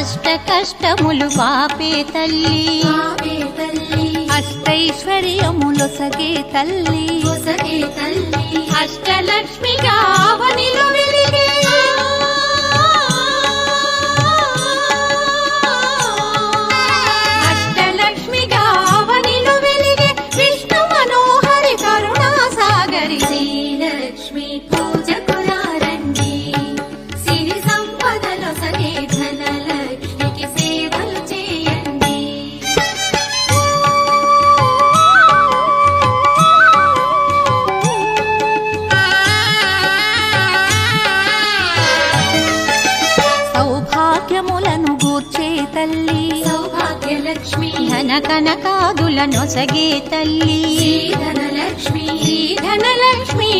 అష్ట కష్టములు పాపే తల్లి అష్టైశ్వర్యములొసగే తల్లి అష్టలక్ష్మిగా అవనిలో వెలిగే అష్టలక్ష్మిగా అవనిలో వెలిగే విష్ణు మనోహరి కరుణా సాగరి శ్రీలక్ష్మి పూజకు రండి సిరి సంపదలొసగే ధనలక్ష్మికి సేవలు చేయండి. సౌభాగ్యములను గూర్చే తల్లి సౌభాగ్యలక్ష్మి ధన కనకాదులనొసగే తల్లి ధనలక్ష్మి ధనలక్ష్మి